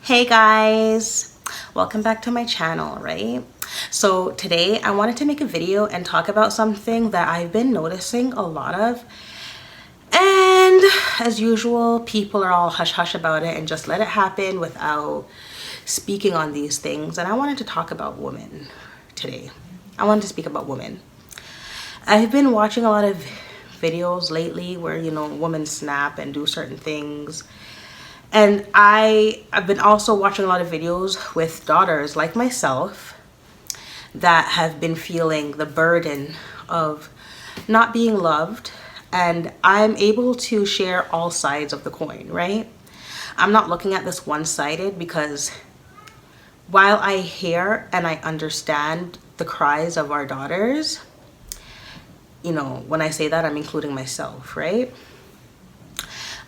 Hey guys, welcome back to my channel, right? So today I wanted to make a video and talk about something that I've been noticing a lot of, and as usual people are all hush hush about it and just let it happen without speaking on these things. And I wanted to talk about women today. I wanted to speak about women. I've been watching a lot of videos lately where, you know, women snap and do certain things. And I've been also watching a lot of videos with daughters like myself that have been feeling the burden of not being loved. And I'm able to share all sides of the coin, right? I'm not looking at this one-sided, because while I hear and I understand the cries of our daughters, you know, when I say that, I'm including myself, right?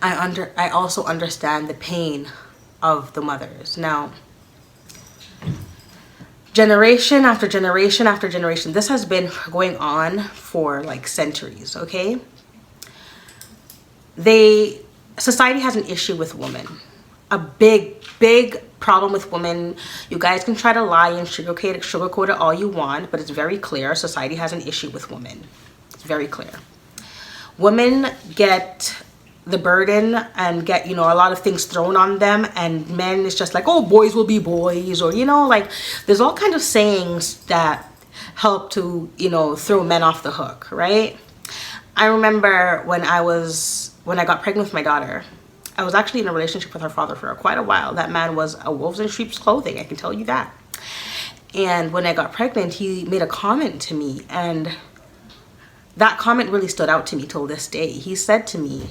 I also understand the pain of the mothers. Now, generation after generation after generation, this has been going on for like centuries, okay? Society has an issue with women. A big problem with women. You guys can try to lie and sugarcoat it all you want, but it's very clear society has an issue with women. It's very clear. Women get the burden and get, you know, a lot of things thrown on them, and men is just like, oh, boys will be boys, or, you know, like there's all kinds of sayings that help to, you know, throw men off the hook, right? I remember when I got pregnant with my daughter, I was actually in a relationship with her father for quite a while. That man was a wolves in sheep's clothing, I can tell you that. And when I got pregnant, he made a comment to me, and that comment really stood out to me till this day. He said to me,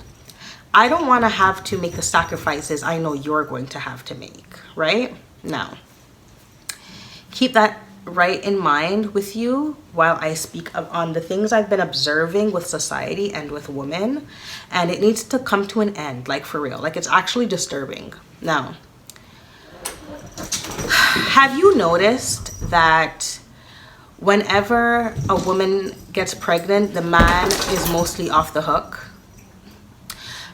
I don't want to have to make the sacrifices I know you're going to have to make, right? Now, keep that right in mind with you while I speak on the things I've been observing with society and with women, and it needs to come to an end, like for real. Like, it's actually disturbing. Now, have you noticed that whenever a woman gets pregnant, the man is mostly off the hook?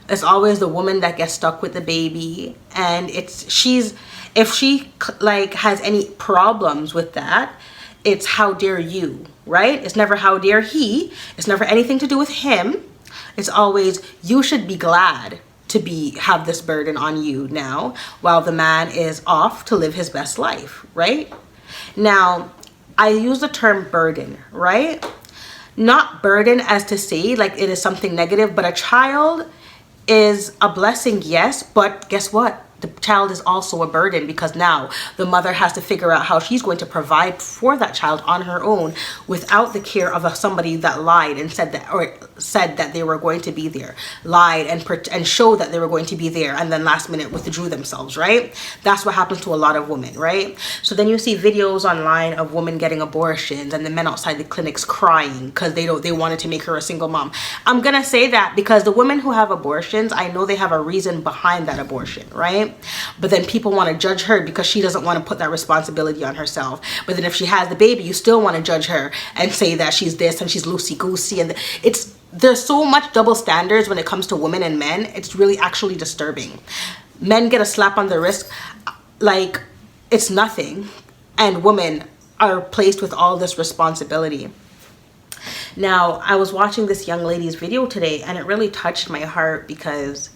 It's always the woman that gets stuck with the baby, and if she like has any problems with that, it's how dare you, right? It's never how dare he. It's never anything to do with him. It's always, you should be glad to have this burden on you now while the man is off to live his best life, right? Now, I use the term burden, right? Not burden as to say like it is something negative, but a child is a blessing, yes, but guess what? The child is also a burden, because now the mother has to figure out how she's going to provide for that child on her own without the care of somebody that lied and said that they were going to be there, lied and showed that they were going to be there, and then last minute withdrew themselves, right? That's what happens to a lot of women, right? So then you see videos online of women getting abortions and the men outside the clinics crying because they wanted to make her a single mom. I'm gonna say that because the women who have abortions, I know they have a reason behind that abortion, right? But then people want to judge her because she doesn't want to put that responsibility on herself. But then if she has the baby, you still want to judge her and say that she's this and she's loosey-goosey. And there's so much double standards when it comes to women and men. It's really actually disturbing. Men get a slap on the wrist like it's nothing, and women are placed with all this responsibility. Now, I was watching this young lady's video today, and it really touched my heart because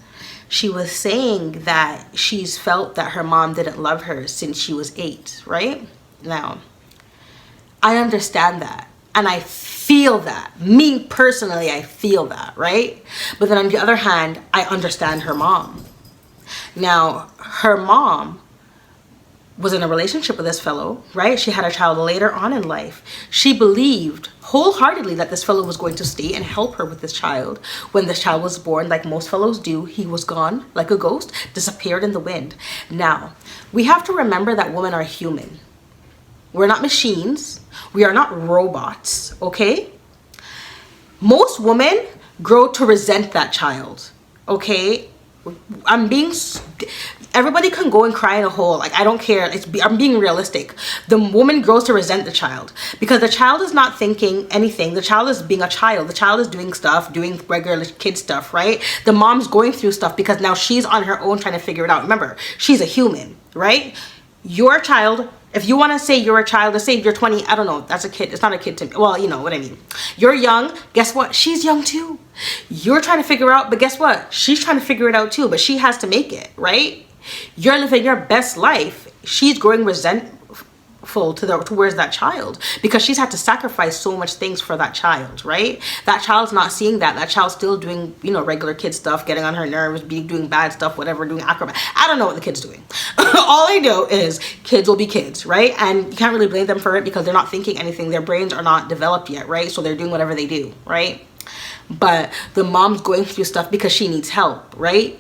she was saying that she's felt that her mom didn't love her since she was 8, right? Now, I understand that, and I feel that. Me personally, I feel that, right? But then on the other hand, I understand her mom. Now, her mom was in a relationship with this fellow, right? She had a child later on in life. She believed wholeheartedly that this fellow was going to stay and help her with this child. When this child was born, like most fellows do, he was gone like a ghost, disappeared in the wind. Now, we have to remember that women are human. We're not machines. We are not robots, okay? Most women grow to resent that child, okay? Everybody can go and cry in a hole. Like, I don't care. I'm being realistic. The woman grows to resent the child because the child is not thinking anything. The child is being a child. The child is doing stuff, doing regular kid stuff, right? The mom's going through stuff because now she's on her own trying to figure it out. Remember, she's a human, right? Your child, if you want to say you're a child, let's say you're 20, I don't know, that's a kid. It's not a kid to me. Well, you know what I mean. You're young. Guess what? She's young too. You're trying to figure out, but guess what? She's trying to figure it out too, but she has to make it, right? You're living your best life. She's growing resentful towards that child because she's had to sacrifice so much things for that child, right? That child's not seeing that. That child's still doing, you know, regular kid stuff, getting on her nerves, doing bad stuff, whatever, doing acrobat. I don't know what the kid's doing. All I know is kids will be kids, right? And you can't really blame them for it because they're not thinking anything. Their brains are not developed yet, right? So they're doing whatever they do, right? But the mom's going through stuff because she needs help, right?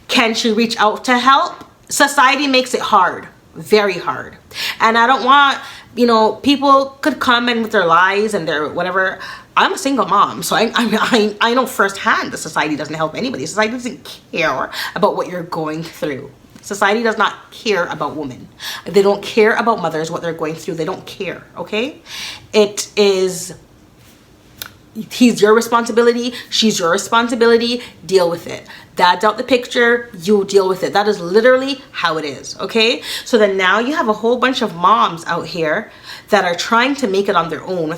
Can she reach out to help? Society makes it hard, very hard. And I don't want, you know, people could come in with their lies and their whatever. I'm a single mom, so I know firsthand that society doesn't help anybody. Society doesn't care about what you're going through. Society does not care about women. They don't care about mothers, what they're going through. They don't care, okay? He's your responsibility. She's your responsibility. Deal with it. Dad's out the picture. You deal with it. That is literally how it is. Okay. So then now you have a whole bunch of moms out here that are trying to make it on their own.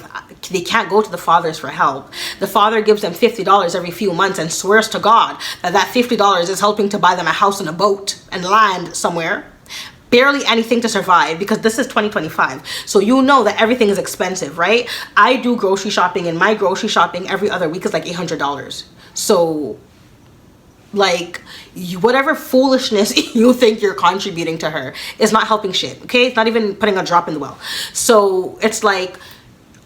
They can't go to the fathers for help. The father gives them $50 every few months and swears to God that $50 is helping to buy them a house and a boat and land somewhere. Barely anything to survive because this is 2025. So you know that everything is expensive, right? I do grocery shopping and my grocery shopping every other week is like $800. So like whatever foolishness you think you're contributing to her is not helping shit, okay? It's not even putting a drop in the well. So it's like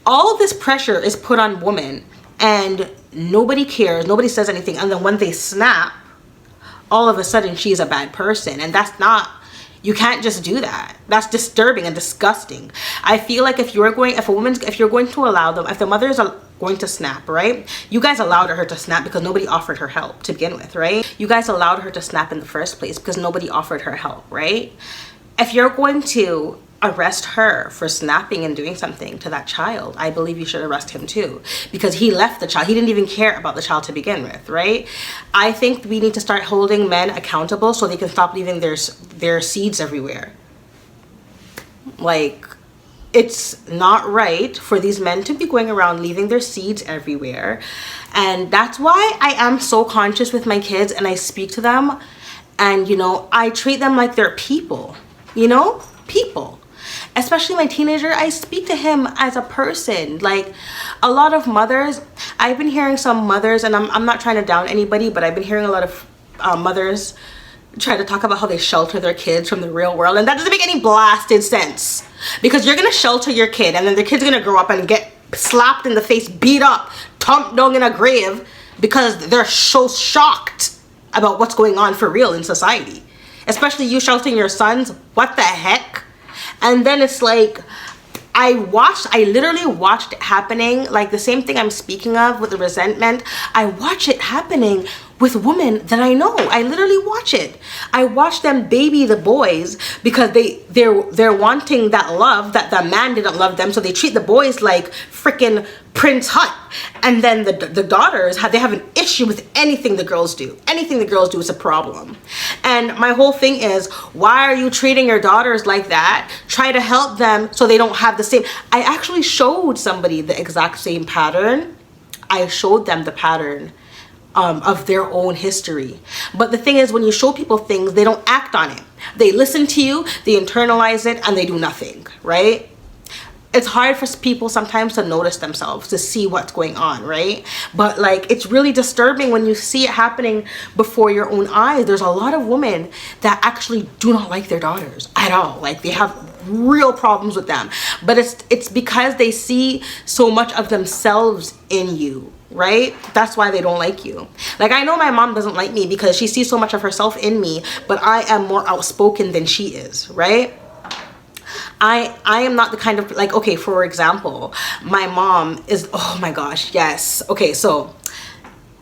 all of this pressure is put on women and nobody cares, nobody says anything, and then when they snap, all of a sudden she's a bad person. And that's not, you can't just do that. That's disturbing and disgusting. I feel like if you're going to allow them, if the mothers are going to snap, right? You guys allowed her to snap because nobody offered her help to begin with, right? You guys allowed her to snap in the first place because nobody offered her help, right? If you're going to arrest her for snapping and doing something to that child, I believe you should arrest him too, because he left the child. He didn't even care about the child to begin with, right? I think we need to start holding men accountable so they can stop leaving their seeds everywhere. Like, it's not right for these men to be going around leaving their seeds everywhere. And that's why I am so conscious with my kids and I speak to them and, you know, I treat them like they're people, you know, people. Especially my teenager, I speak to him as a person. Like a lot of mothers, I've been hearing some mothers, and I'm not trying to down anybody, but I've been hearing a lot of mothers try to talk about how they shelter their kids from the real world, and that doesn't make any blasted sense. Because you're gonna shelter your kid, and then the kid's gonna grow up and get slapped in the face, beat up, thumped down in a grave because they're so shocked about what's going on for real in society. Especially you sheltering your sons. What the heck? And then it's like, I literally watched it happening, like the same thing I'm speaking of with the resentment. I watch it happening with women that I know. I literally watch it. I watch them baby the boys because they're wanting that love that the man didn't love them, so they treat the boys like freaking Prince Hut. And then the daughters they have an issue with anything the girls do. Anything the girls do is a problem. And my whole thing is, why are you treating your daughters like that? Try to help them so they don't have the same. I actually showed somebody the exact same pattern. I showed them the pattern of their own history. But the thing is, when you show people things, they don't act on it. They listen to you, they internalize it, and they do nothing, right? It's hard for people sometimes to notice themselves, to see what's going on, right? But like, it's really disturbing when you see it happening before your own eyes. There's a lot of women that actually do not like their daughters at all. Like, they have real problems with them. But it's because they see so much of themselves in you, right? That's why they don't like you. Like, I know my mom doesn't like me because she sees so much of herself in me, but I am more outspoken than she is, right? I am not the kind of, like, okay, for example, my mom is, oh my gosh, yes. Okay, so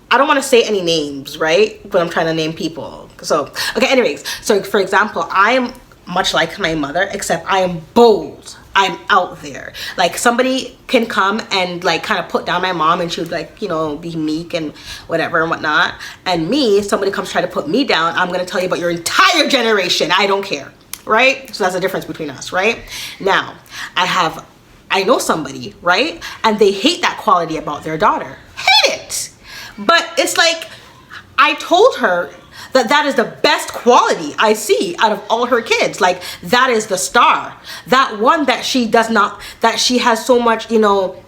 I don't want to say any names, right? But I'm trying to name people. So, okay, anyways, so for example, I am much like my mother, except I am bold. I'm out there. Like, somebody can come and like kind of put down my mom, and she would like, you know, be meek and whatever and whatnot. And me, somebody comes try to put me down, I'm gonna tell you about your entire generation. I don't care, right? So that's the difference between us, right? Now, I know somebody, right? And they hate that quality about their daughter. Hate it. But it's like, I told her that is the best quality I see out of all her kids. Like, that is the star. That one that she does not, that she has so much, you know,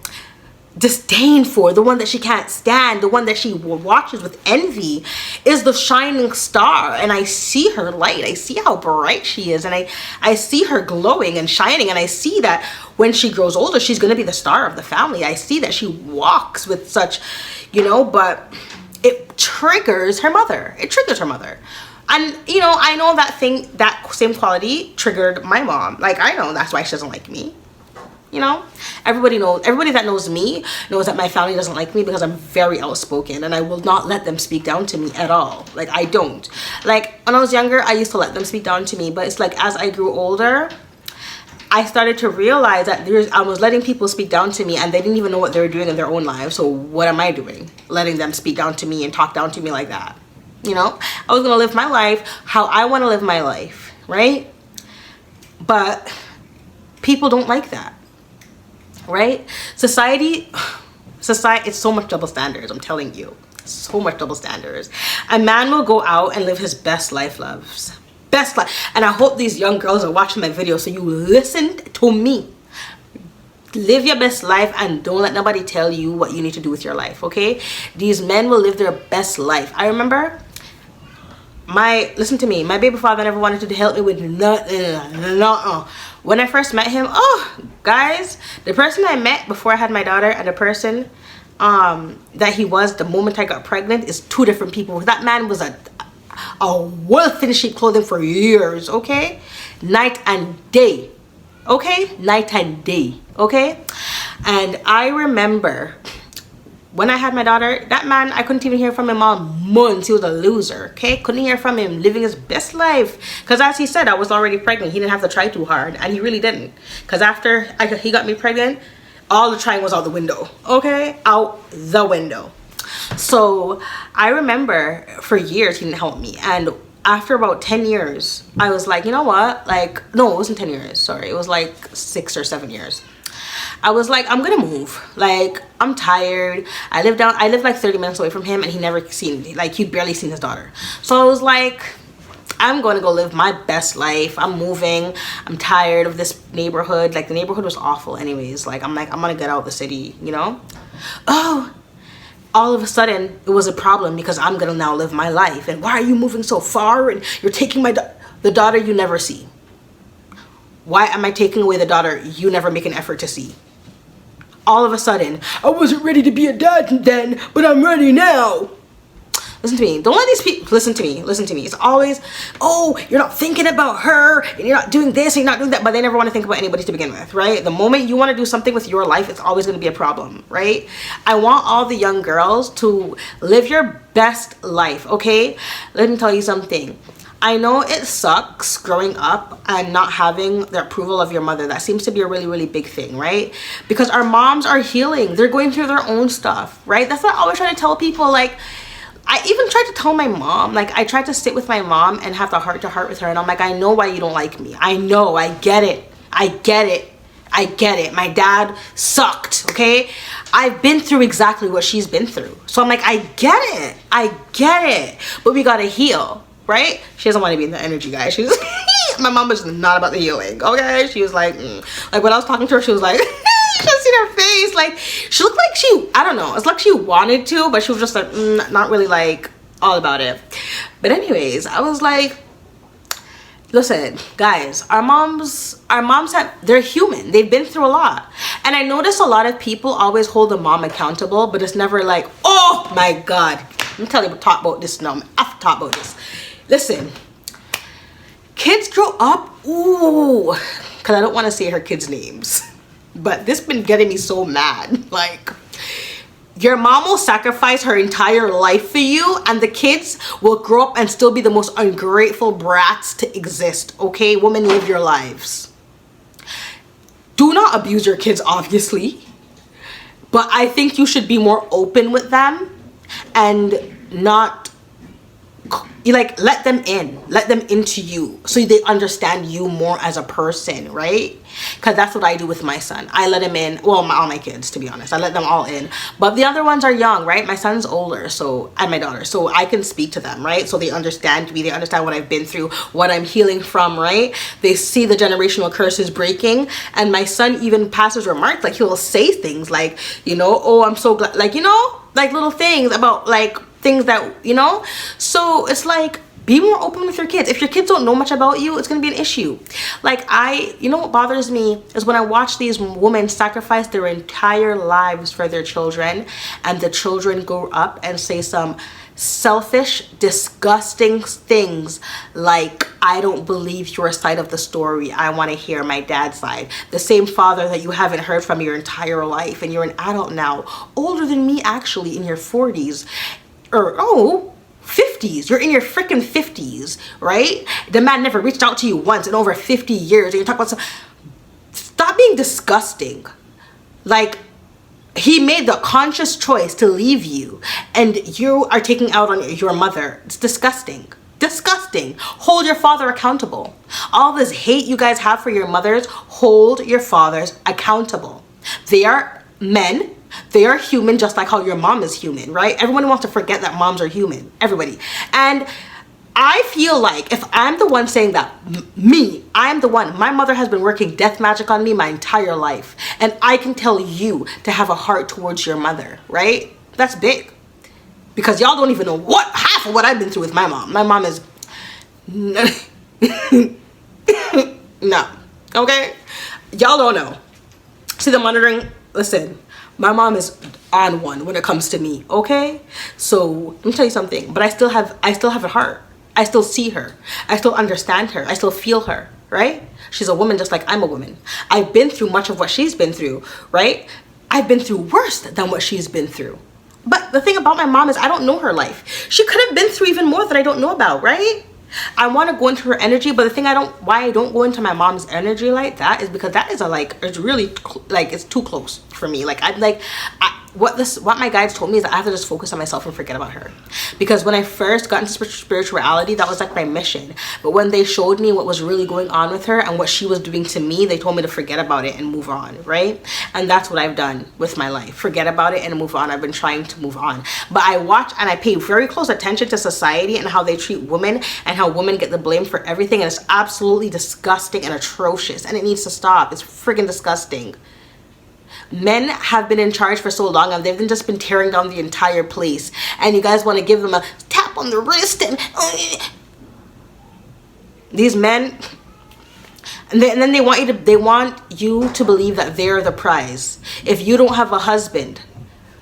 disdain for, the one that she can't stand, the one that she watches with envy, is the shining star. And I see her light. I see how bright she is. And I see her glowing and shining. And I see that when she grows older, she's going to be the star of the family. I see that she walks with such, you know, but it triggers her mother. It triggers her mother. And, you know, I know that same quality triggered my mom. Like, I know that's why she doesn't like me. You know, everybody that knows me knows that my family doesn't like me because I'm very outspoken, and I will not let them speak down to me at all. Like, I don't. Like, when I was younger, I used to let them speak down to me, but it's like, as I grew older, I started to realize that I was letting people speak down to me, and they didn't even know what they were doing in their own lives. So what am I doing? Letting them speak down to me and talk down to me like that. You know, I was going to live my life how I want to live my life, right? But people don't like that, right? Society, it's so much double standards, I'm telling you. So much double standards. A man will go out and live his best life, loves. Best life. And I hope these young girls are watching my video, so you listen to me. Live your best life, and don't let nobody tell you what you need to do with your life, okay? These men will live their best life. I remember listen to me, my baby father never wanted to help me with nothing. When I first met him, oh guys, the person I met before I had my daughter and the person that he was the moment I got pregnant is two different people. That man was a wolf in sheep clothing for years, okay? Night and day, okay? Night and day, okay? And I remember when I had my daughter, that man, I couldn't even hear from him all months. He was a loser, okay? Couldn't hear from him, living his best life. Because as he said, I was already pregnant. He didn't have to try too hard, and he really didn't. Because after he got me pregnant, all the trying was out the window, okay? Out the window. So I remember for years he didn't help me, and after about 10 years I was like, you know what, like, no, it wasn't 10 years, sorry, it was like 6 or 7 years. I was like, I'm gonna move. Like, I'm tired. I live like 30 minutes away from him, and he'd barely seen his daughter. So I was like, I'm going to go live my best life. I'm moving. I'm tired of this neighborhood. Like, the neighborhood was awful anyways. Like, I'm gonna get out of the city, you know? Oh, all of a sudden it was a problem because I'm gonna now live my life. And why are you moving so far? And you're taking the daughter you never see. Why am I taking away the daughter you never make an effort to see? All of a sudden, I wasn't ready to be a dad then, but I'm ready now. Listen to me. Don't let these people, listen to me. It's always, oh, you're not thinking about her, and you're not doing this, and you're not doing that, but they never want to think about anybody to begin with, right? The moment you want to do something with your life, it's always going to be a problem, right? I want all the young girls to live your best life, okay? Let me tell you something. I know it sucks growing up and not having the approval of your mother. That seems to be a really, really big thing, right? Because our moms are healing. They're going through their own stuff, right? That's what I always try to tell people. Like, I even tried to tell my mom, like, I tried to sit with my mom and have the heart to heart with her. And I'm like, I know why you don't like me. I know, I get it. My dad sucked, okay? I've been through exactly what she's been through. So I'm like, I get it. But we gotta heal. Right? She doesn't want to be in the energy, guys. She's my mom was not about the healing, okay? She was like, like when I was talking to her, she was like, you should see her face. Like, she looked like I don't know. It's like she wanted to, but she was just like, not really like all about it. But anyways, I was like, listen, guys, our moms they're human. They've been through a lot. And I notice a lot of people always hold the mom accountable, but it's never like, oh my God. I'm telling you, talk about this now. I've talked about this. Listen, kids grow up, ooh, because I don't want to say her kids' names, but this been getting me so mad. Like, your mom will sacrifice her entire life for you, and the kids will grow up and still be the most ungrateful brats to exist, okay? Women, live your lives. do not abuse your kids, obviously, but I think you should be more open with them and not, you like, let them into you so they understand you more as a person, right? Because that's what I do with my son. I let him in, well, all my kids, to be honest, I let them all in, but the other ones are young, right? My son's older, so, and my daughter, so I can speak to them, right? So they understand me, they understand what I've been through, what I'm healing from, right? They see the generational curses breaking. And my son even passes remarks, like he'll say things like, you know, oh, I'm so glad, like, you know, like little things about like things that, you know. So it's like, be more open with your kids. If your kids don't know much about you, it's going to be an issue. Like, you know what bothers me is when I watch these women sacrifice their entire lives for their children, and the children grow up and say some selfish, disgusting things like, I don't believe your side of the story, I want to hear my dad's side. The same father that you haven't heard from your entire life, and you're an adult now, older than me actually, in your 40s, or 50s. You're in your freaking 50s, right? The man never reached out to you once in over 50 years, and you're talking about some, stop being disgusting. Like, he made the conscious choice to leave you, and you are taking out on your mother. It's disgusting. Disgusting. Hold your father accountable. All this hate you guys have for your mothers, hold your fathers accountable. They are men. They are human, just like how your mom is human, right? Everyone wants to forget that moms are human. Everybody. And I feel like if I'm the one saying that, I am the one. My mother has been working death magic on me my entire life. And I can tell you to have a heart towards your mother, right? That's big. Because y'all don't even know half of what I've been through with my mom. My mom is... no. Okay? Y'all don't know. See the monitoring? Listen. My mom is on one when it comes to me, okay? So let me tell you something, but I still have a heart. I still see her. I still understand her. I still feel her, right? She's a woman just like I'm a woman. I've been through much of what she's been through, right? I've been through worse than what she's been through. But the thing about my mom is I don't know her life. She could have been through even more that I don't know about, right? I want to go into her energy, but the thing why I don't go into my mom's energy like that is because that is it's really like, it's too close for me. Like, what my guides told me is that I have to just focus on myself and forget about her. Because when I first got into spirituality, that was like my mission. But when they showed me what was really going on with her and what she was doing to me, they told me to forget about it and move on, right? And that's what I've done with my life. Forget about it and move on. I've been trying to move on. But I watch and I pay very close attention to society and how they treat women and how women get the blame for everything. And it's absolutely disgusting and atrocious. And it needs to stop. It's friggin' disgusting. Men have been in charge for so long and they've just been tearing down the entire place, and you guys want to give them a tap on the wrist and these men, and then they want you to believe that they're the prize. If you don't have a husband,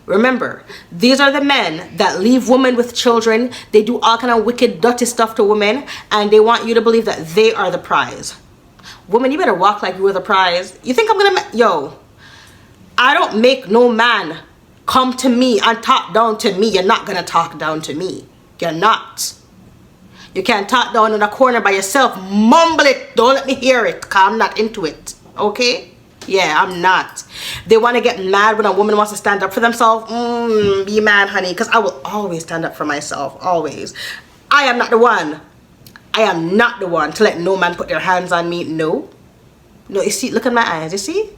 remember, these are the men that leave women with children. They do all kind of wicked, dirty stuff to women, and they want you to believe that they are the prize. Woman, you better walk like you were the prize. You think I'm gonna I don't make no man come to me and talk down to me. You're not gonna talk down to me. You're not. You can't talk down in a corner by yourself. Mumble it. Don't let me hear it, because I'm not into it. Okay? Yeah, I'm not. They want to get mad when a woman wants to stand up for themselves. Be mad, honey, because I will always stand up for myself. Always. I am not the one. I am not the one to let no man put their hands on me. No. No, you see, look at my eyes. You see?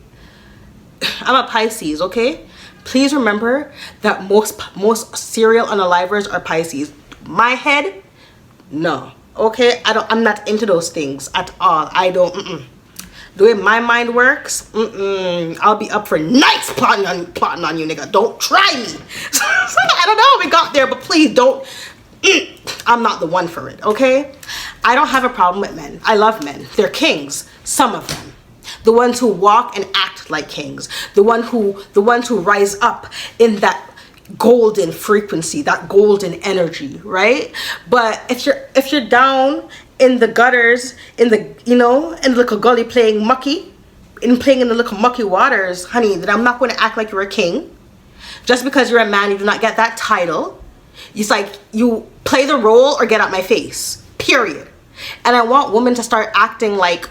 I'm a Pisces, okay? Please remember that most serial unalivers are Pisces. My head, no, okay? I'm not into those things at all. I don't. The way my mind works, I'll be up for nights plotting on you, nigga. Don't try me. So, I don't know how we got there, but please don't. I'm not the one for it, okay? I don't have a problem with men. I love men. They're kings, some of them. The ones who walk and act like kings, the ones who rise up in that golden frequency, that golden energy, right? But if you're down in the gutters, in the little gully playing in the little mucky waters, honey, then I'm not going to act like you're a king. Just because you're a man, you do not get that title. It's like, you play the role or get out my face, period. And I want women to start acting like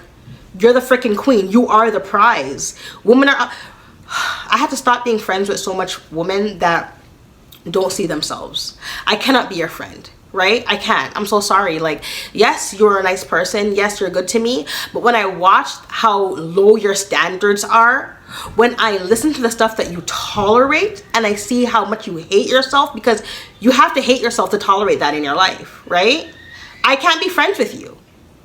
You're the freaking queen. You are the prize. Women are... I had to stop being friends with so much women that don't see themselves. I cannot be your friend, right? I can't. I'm so sorry. Like, yes, you're a nice person. Yes, you're good to me. But when I watched how low your standards are, when I listen to the stuff that you tolerate, and I see how much you hate yourself, because you have to hate yourself to tolerate that in your life, right? I can't be friends with you.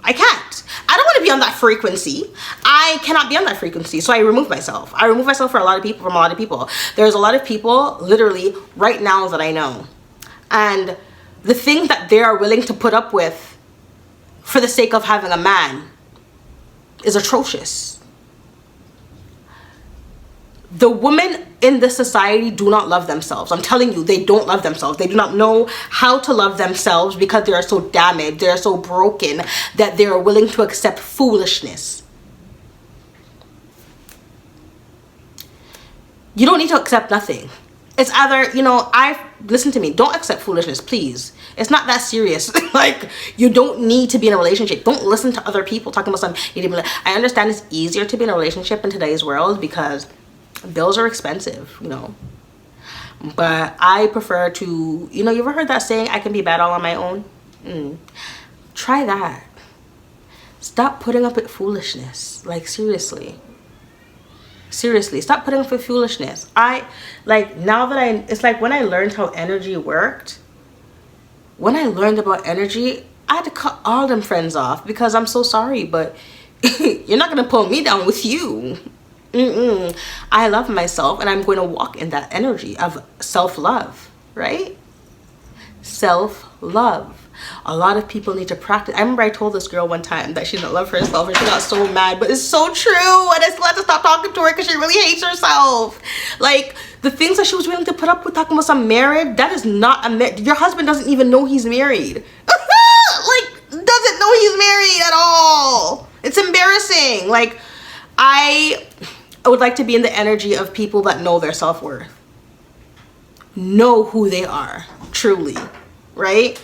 I can't. I don't want to be on that frequency. I cannot be on that frequency. So I remove myself. I remove myself from a lot of people. There's a lot of people literally right now that I know. And the things that they are willing to put up with for the sake of having a man is atrocious. The women in this society do not love themselves. I'm telling you, they don't love themselves. They do not know how to love themselves because they are so damaged, they are so broken that they are willing to accept foolishness. You don't need to accept nothing. It's either, listen to me, don't accept foolishness, please. It's not that serious. Like, you don't need to be in a relationship. Don't listen to other people talking about something. I understand it's easier to be in a relationship in today's world because bills are expensive, but I prefer to, you ever heard that saying, I can be bad all on my own? Try that. Stop putting up with foolishness. Like, seriously, stop putting up with foolishness. It's like when I learned how energy worked, when I learned about energy, I had to cut all them friends off because I'm so sorry, but you're not gonna pull me down with you. I love myself, and I'm going to walk in that energy of self-love, right? Self-love. A lot of people need to practice. I remember I told this girl one time that she didn't love herself, and she got so mad, but it's so true, and I still had to stop talking to her because she really hates herself. Like, the things that she was willing to put up with, talking about some marriage, that is not your husband doesn't even know he's married. Like, doesn't know he's married at all. It's embarrassing. Like, I would like to be in the energy of people that know their self-worth, know who they are truly, right?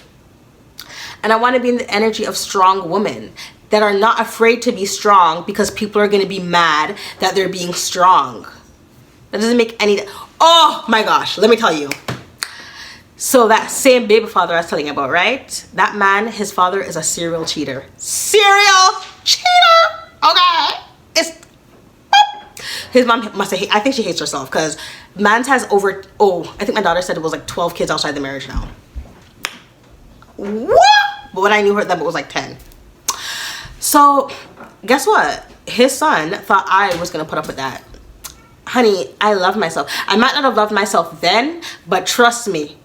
And I want to be in the energy of strong women that are not afraid to be strong because people are going to be mad that they're being strong. That doesn't make any... Oh my gosh, let me tell you. So that same baby father I was telling you about, right? That man, his father is a serial cheater. Serial cheater! Okay? His mom must have, I think she hates herself because man's has over, I think my daughter said it was like 12 kids outside the marriage now. What? But when I knew her, then it was like 10. So guess what? His son thought I was going to put up with that. Honey, I love myself. I might not have loved myself then, but trust me,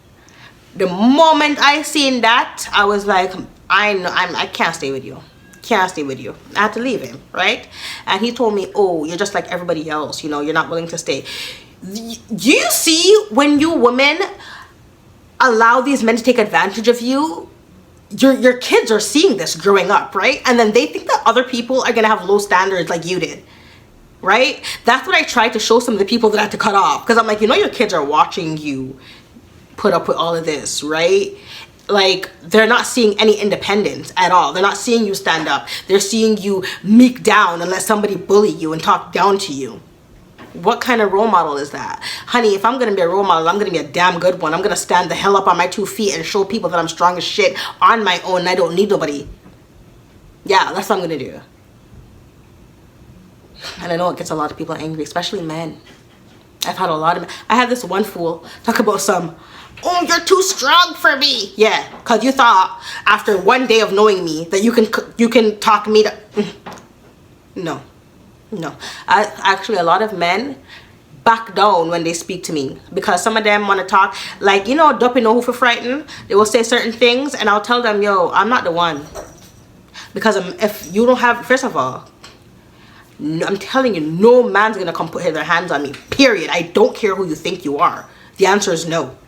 the moment I seen that, I was like, I can't stay with you. Can't stay with you. I had to leave him, right? And he told me, oh, you're just like everybody else, you're not willing to stay. Do you see when you women allow these men to take advantage of you? Your kids are seeing this growing up, right? And then they think that other people are gonna have low standards like you did, right? That's what I tried to show some of the people that I had to cut off, because I'm like, your kids are watching you put up with all of this, right? Like, they're not seeing any independence at all. They're not seeing you stand up. They're seeing you meek down and let somebody bully you and talk down to you. What kind of role model is that? Honey, if I'm going to be a role model, I'm going to be a damn good one. I'm going to stand the hell up on my 2 feet and show people that I'm strong as shit on my own and I don't need nobody. Yeah, that's what I'm going to do. And I know it gets a lot of people angry, especially men. I've had a lot of men. I had this one fool talk about some... Oh, you're too strong for me. Yeah, because you thought after one day of knowing me that you can talk me to... No. Actually, a lot of men back down when they speak to me because some of them want to talk like, Duppy know who for frightened. They will say certain things and I'll tell them, yo, I'm not the one. Because if you don't have... First of all, I'm telling you, no man's going to come put their hands on me. Period. I don't care who you think you are. The answer is no.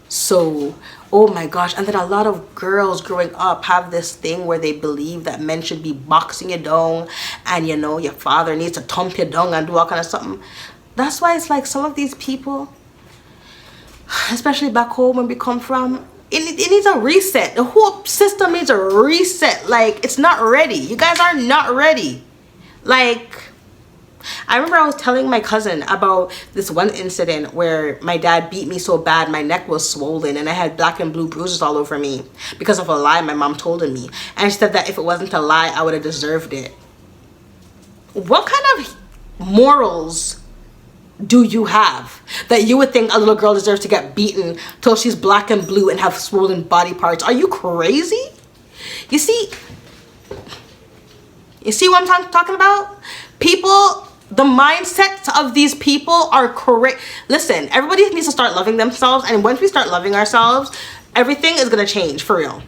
So, oh my gosh. And then a lot of girls growing up have this thing where they believe that men should be boxing you down and your father needs to thump you down and do all kind of something. That's why it's like some of these people, especially back home where we come from, it needs a reset. The whole system needs a reset. Like, it's not ready. You guys are not ready. Like, I remember I was telling my cousin about this one incident where my dad beat me so bad my neck was swollen and I had black and blue bruises all over me because of a lie my mom told on me. And she said that if it wasn't a lie, I would have deserved it. What kind of morals do you have that you would think a little girl deserves to get beaten till she's black and blue and have swollen body parts? Are you crazy? You see what I'm talking about? People, the mindsets of these people are correct. Listen, everybody needs to start loving themselves, and once we start loving ourselves, everything is gonna change, for real.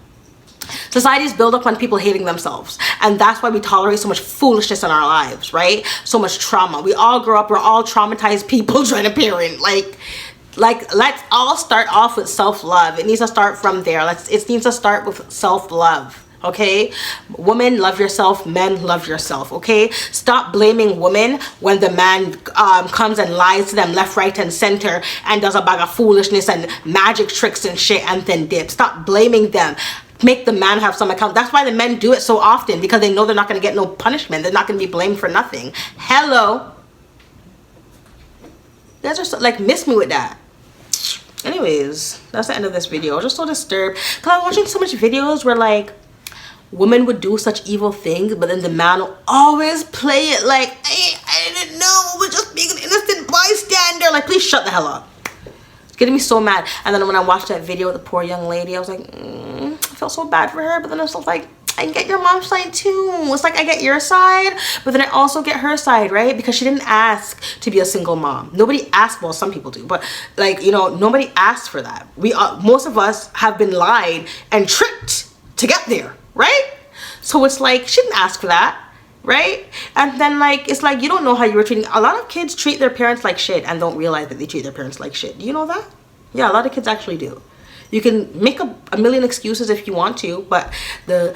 Societies build up on people hating themselves, and that's why we tolerate so much foolishness in our lives, right? So much trauma. We all grow up, we're all traumatized people trying to parent. Like let's all start off with self-love. It needs to start from there. It needs to start with self-love. Okay, women, love yourself. Men, love yourself. Okay, stop blaming women when the man comes and lies to them left, right, and center and does a bag of foolishness and magic tricks and shit and then dip. Stop blaming them. Make the man have some account. That's why the men do it so often, because they know they're not going to get no punishment. They're not going to be blamed for nothing. Hello, you guys are so, like, miss me with that. Anyways, that's the end of this video. I was just so disturbed because I was watching so much videos where like women would do such evil things, but then the man will always play it like, hey, I didn't know, I was just being an innocent bystander. Like, please shut the hell up. It's getting me so mad. And then when I watched that video with the poor young lady, I was like, I felt so bad for her. But then I was like, I get your mom's side too. It's like I get your side, but then I also get her side, right? Because she didn't ask to be a single mom. Nobody asked. Well, some people do, but like, you know, nobody asked for that. Most of us have been lied and tricked to get there, right? So it's like, she didn't ask for that, right? And then like, it's like, you don't know how you were treating. A lot of kids treat their parents like shit and don't realize that they treat their parents like shit. Do you know that? Yeah, a lot of kids actually do. You can make a million excuses if you want to, but the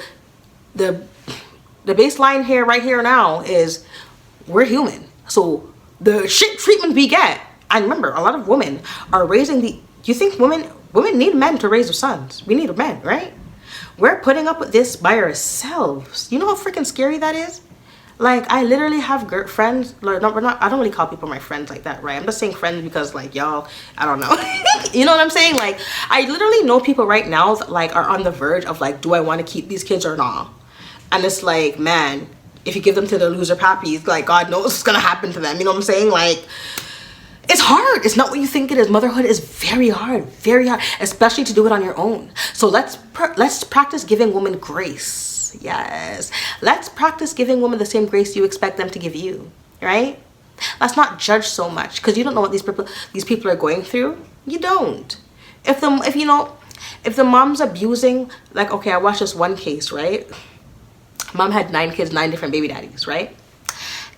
baseline here, right here now, is we're human. So the shit treatment we get, and remember, a lot of women are raising do you think women need men to raise their sons? We need men, right? We're putting up with this by ourselves. You know how freaking scary that is? Like, I literally have friends, like, I don't really call people my friends like that, right? I'm just saying friends because, like, y'all, I don't know. You know what I'm saying? Like, I literally know people right now that, like, are on the verge of, like, do I want to keep these kids or not? And it's like, man, if you give them to the loser pappies, like, God knows what's gonna happen to them. You know what I'm saying? Like, it's hard. It's not what you think it is. Motherhood is very hard, especially to do it on your own. So let's practice giving women grace. Yes, let's practice giving women the same grace you expect them to give you, right? Let's not judge so much, because you don't know what these people are going through. You don't. If the mom's abusing, like, okay, I watched this one case, right? Mom had 9 kids, 9 different baby daddies, right?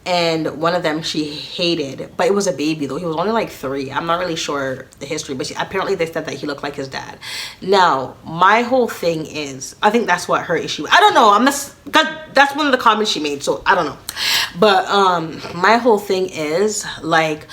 And one of them she hated, but it was a baby though. He was only like 3. I'm not really sure the history, but apparently they said that he looked like his dad. Now, my whole thing is, I think that's what her issue, I don't know, that's one of the comments she made, so I don't know. But my whole thing is, like,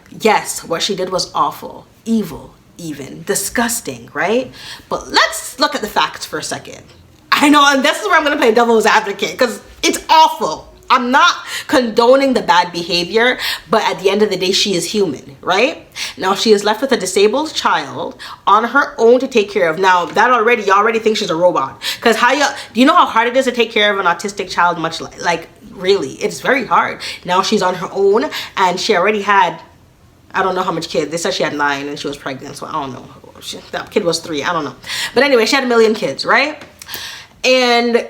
yes, what she did was awful, evil, even disgusting, right? But let's look at the facts for a second. I know, and this is where I'm gonna play devil's advocate, because it's awful. I'm not condoning the bad behavior, but at the end of the day, she is human, right? Now, she is left with a disabled child on her own to take care of. Now, you already think she's a robot. Because do you know how hard it is to take care of an autistic child? Like, really, it's very hard. Now she's on her own, and she already had, I don't know how much kids. They said she had 9 and she was pregnant, so I don't know. That kid was 3, I don't know. But anyway, she had 1 million kids, right? And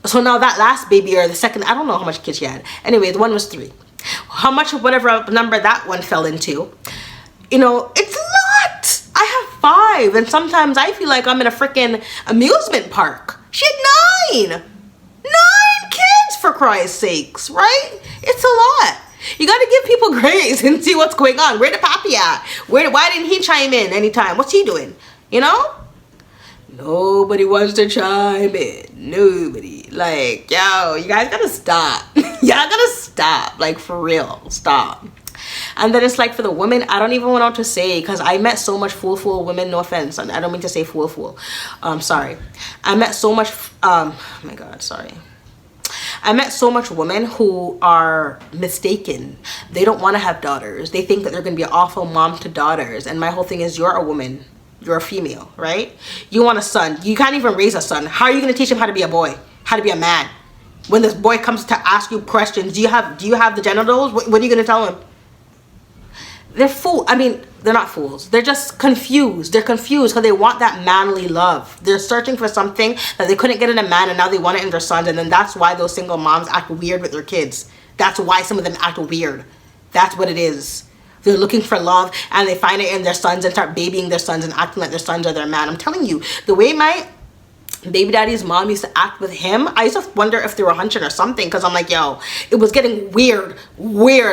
so now that last baby, or the second, I don't know how much kids she had. Anyway, the one was 3. How much of whatever number that one fell into, you know, it's a lot. I have 5, and sometimes I feel like I'm in a freaking amusement park. She had 9 kids, for Christ's sakes, right? It's a lot. You got to give people grace and see what's going on. Where the papi at? Why didn't he chime in anytime? What's he doing? You know? Nobody wants to chime in. Nobody. Like, yo, you guys gotta stop. Y'all gotta stop. Like, for real. Stop. And then it's like, for the women, I don't even want to say, because I met so much fool women. No offense. I don't mean to say fool. Sorry. I met so much, oh my God, sorry. I met so much women who are mistaken. They don't want to have daughters. They think that they're going to be an awful mom to daughters. And my whole thing is, you're a woman. You're a female, right? You want a son. You can't even raise a son. How are you going to teach him how to be a boy? How to be a man? When this boy comes to ask you questions, do you have the genitals? What are you going to tell him? They're fools. I mean, they're not fools. They're just confused. They're confused because they want that manly love. They're searching for something that they couldn't get in a man, and now they want it in their sons. And then that's why those single moms act weird with their kids. That's why some of them act weird. That's what it is. They're looking for love, and they find it in their sons and start babying their sons and acting like their sons are their man. I'm telling you, the way my baby daddy's mom used to act with him, I used to wonder if they were hunching or something, because I'm like, yo, it was getting weird.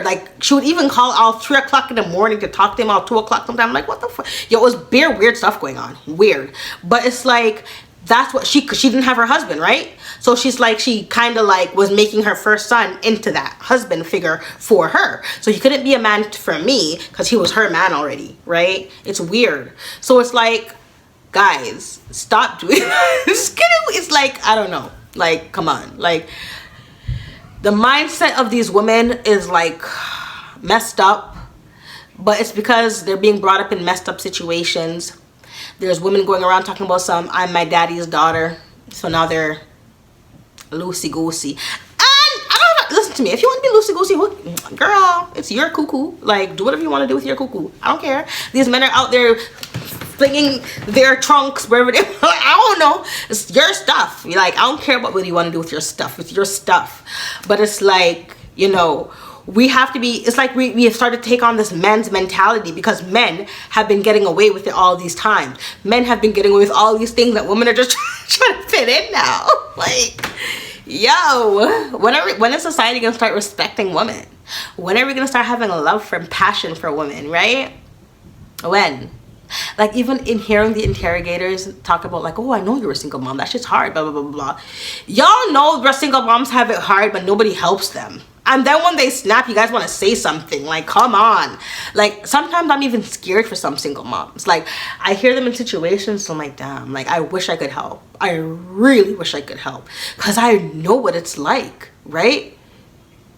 Like, she would even call out 3 o'clock in the morning to talk to him, out 2 o'clock sometime. I'm like, what the fuck? Yo, it was weird stuff going on. Weird. But it's like, that's what she didn't have her husband, right? So she's like, she kind of like was making her first son into that husband figure for her. So he couldn't be a man for me because he was her man already, right? It's weird. So it's like, guys, stop doing this. It's like, I don't know. Like, come on. Like, the mindset of these women is like messed up, but it's because they're being brought up in messed up situations. There's women going around talking about I'm my daddy's daughter. So now they're loosey-goosey. And I don't know, listen to me. If you want to be loosey-goosey, girl, it's your cuckoo. Like, do whatever you want to do with your cuckoo. I don't care. These men are out there flinging their trunks wherever they I don't know. It's your stuff. You're like, I don't care about what you want to do with your stuff. It's your stuff. But it's like, you know, we have to be, it's like we have started to take on this men's mentality because men have been getting away with it all these times. Men have been getting away with all these things that women are just trying to fit in now. Like, yo, when is society gonna start respecting women? When are we gonna start having a love and passion for women, right? When? Like, even in hearing the interrogators talk about like, oh, I know you're a single mom, that shit's hard, blah blah blah blah. Y'all know the single moms have it hard, but nobody helps them. And then when they snap, you guys want to say something. Like, come on. Like, sometimes I'm even scared for some single moms. Like, I hear them in situations, so I'm like, damn, like, I wish I could help. I really wish I could help. Because I know what it's like, right?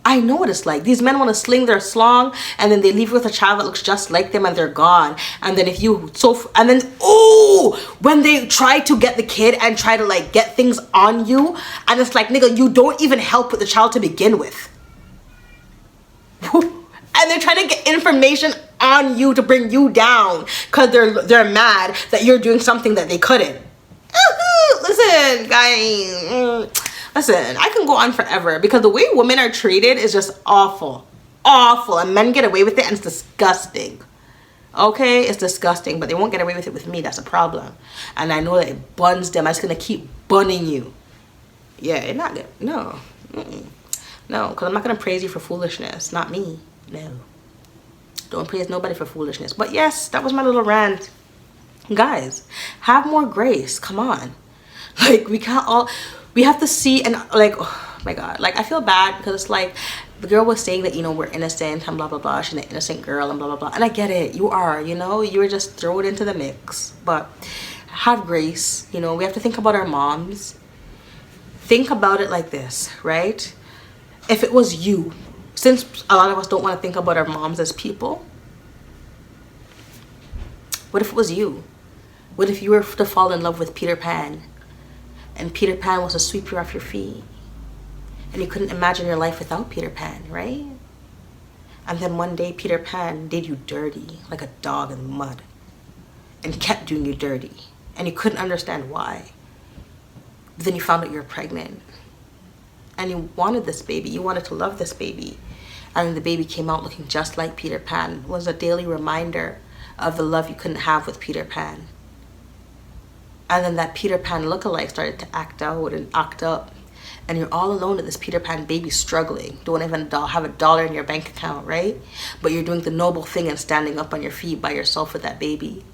I know what it's like. These men want to sling their slong, and then they leave with a child that looks just like them, and they're gone. And then when they try to get the kid and try to, like, get things on you, and it's like, nigga, you don't even help with the child to begin with. And they're trying to get information on you to bring you down because they're mad that you're doing something that they couldn't. Listen, guys, listen, I can go on forever because the way women are treated is just awful, and men get away with it, and it's disgusting. Okay, it's disgusting, but they won't get away with it with me. That's a problem, and I know that it buns them. I'm just gonna keep bunning you. Yeah, it's not good. No. No, because I'm not going to praise you for foolishness. Not me. No. Don't praise nobody for foolishness. But yes, that was my little rant. Guys, have more grace. Come on. Like, we have to see, and like, oh my God. Like, I feel bad because it's like, the girl was saying that, you know, we're innocent and blah, blah, blah. She's an innocent girl and blah, blah, blah. And I get it. You are, you know, you were just thrown into the mix. But have grace. You know, we have to think about our moms. Think about it like this, right? If it was you, since a lot of us don't want to think about our moms as people, what if it was you? What if you were to fall in love with Peter Pan, and Peter Pan was to sweep you off your feet, and you couldn't imagine your life without Peter Pan, right? And then one day Peter Pan did you dirty like a dog in the mud and kept doing you dirty, and you couldn't understand why. But then you found out you were pregnant. And you wanted this baby. You wanted to love this baby. And the baby came out looking just like Peter Pan. It was a daily reminder of the love you couldn't have with Peter Pan. And then that Peter Pan lookalike started to act out and act up. And you're all alone with this Peter Pan baby struggling. Don't even have $1 in your bank account, right? But you're doing the noble thing and standing up on your feet by yourself with that baby.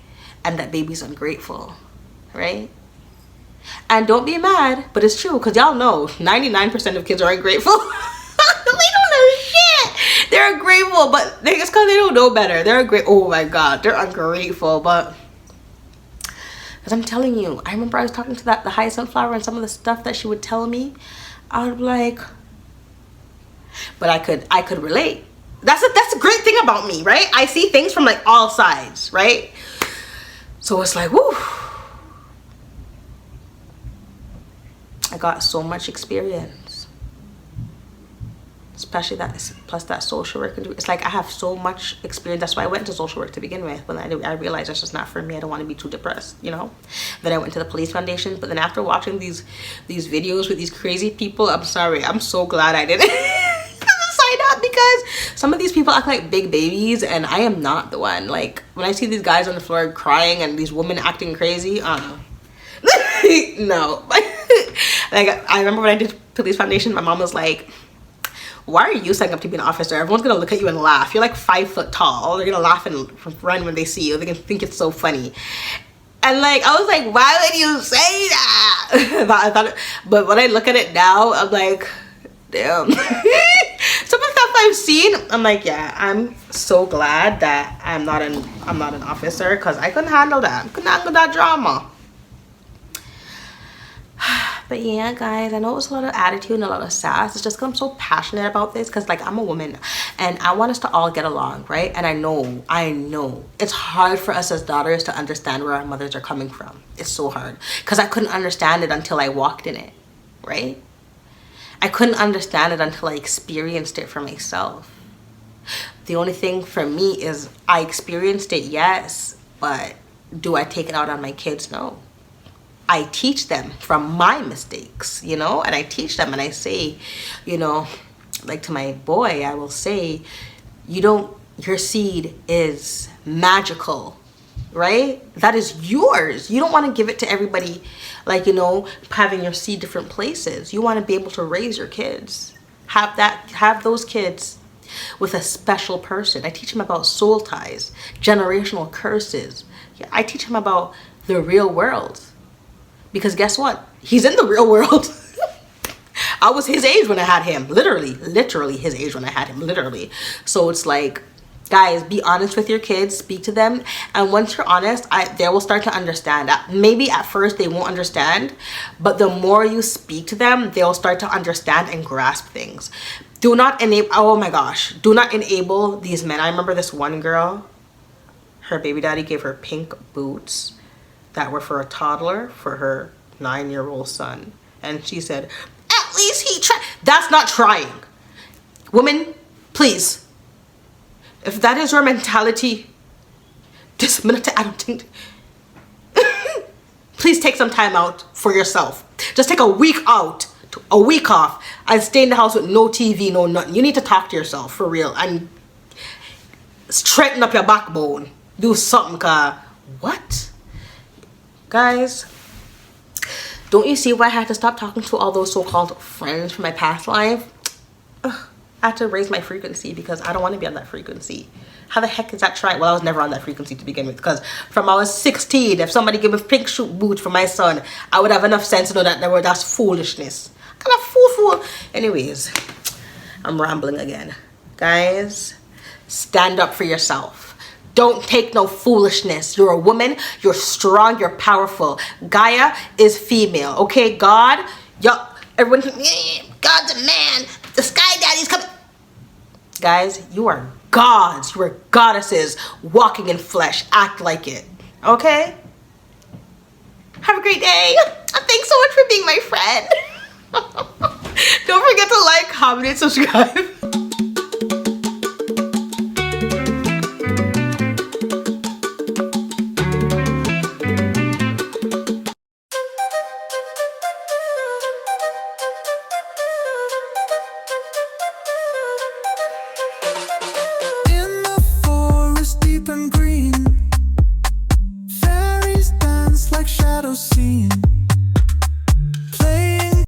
And that baby's ungrateful, right? And don't be mad, but it's true, because y'all know 99% of kids are ungrateful. They don't know shit. They're ungrateful, but it's because they don't know better. They're ungrateful. Oh my God, they're ungrateful. But because I'm telling you, I remember I was talking to the hyacinth flower and some of the stuff that she would tell me. I would be like, but I could relate. That's a great thing about me, right? I see things from like all sides, right? So it's like, whoo. I got so much experience, especially that, plus that social work. It's like I have so much experience. That's why I went into social work to begin with. When I realized that's just not for me. I don't want to be too depressed, you know. Then I went to the police foundation. But then after watching these videos with these crazy people, I'm sorry, I'm so glad I didn't sign up, because some of these people act like big babies, and I am not the one. Like when I see these guys on the floor crying and these women acting crazy, no. Like I remember when I did police foundation, my mom was like, why are you signing up to be an officer? Everyone's gonna look at you and laugh. You're like 5 foot tall. They're gonna laugh and run when they see you. They're gonna think it's so funny. And like I was like, why would you say that? But when I look at it now, I'm like, damn. Some of the stuff I've seen, I'm like, yeah, I'm so glad that I'm not an officer, because I couldn't handle that. I couldn't handle that drama. But yeah, guys, I know it was a lot of attitude and a lot of sass. It's just because I'm so passionate about this, because like I'm a woman and I want us to all get along, right? And I know it's hard for us as daughters to understand where our mothers are coming from. It's so hard, because I couldn't understand it until I walked in it, right? I couldn't understand it until I experienced it for myself. The only thing for me is I experienced it, yes, but do I take it out on my kids? No. I teach them from my mistakes, you know, and I teach them, and I say, you know, like to my boy, I will say, your seed is magical, right? That is yours. You don't want to give it to everybody, like, you know, having your seed different places. You want to be able to raise your kids, have those kids with a special person. I teach them about soul ties, generational curses. I teach them about the real world. Because guess what? He's in the real world. I was his age when I had him. Literally his age when I had him. Literally. So it's like, guys, be honest with your kids. Speak to them. And once you're honest, they will start to understand. Maybe at first they won't understand. But the more you speak to them, they'll start to understand and grasp things. Do not enable, oh my gosh. Do not enable these men. I remember this one girl, her baby daddy gave her pink boots that were for a toddler for her 9-year-old son, and she said, at least he tried. That's not trying. Women, please, if that is your mentality this minute, I don't think please take some time out for yourself. Just take a week out, a week off, and stay in the house with no TV, no nothing. You need to talk to yourself for real and straighten up your backbone. Do something, cause what? Guys, don't you see why I had to stop talking to all those so-called friends from my past life? Ugh, I had to raise my frequency, because I don't want to be on that frequency. How the heck is that trying? Well, I was never on that frequency to begin with, because from I was 16, if somebody gave me pink shoe boots for my son, I would have enough sense to know that that's foolishness. Kind of fool. Anyways, I'm rambling again. Guys, stand up for yourself. Don't take no foolishness. You're a woman. You're strong. You're powerful. Gaia is female. Okay, God, everyone, God's a man. The sky daddy's coming. Guys, you are gods. You are goddesses walking in flesh. Act like it. Okay? Have a great day. Thanks so much for being my friend. Don't forget to like, comment, and subscribe. In the forest deep and green,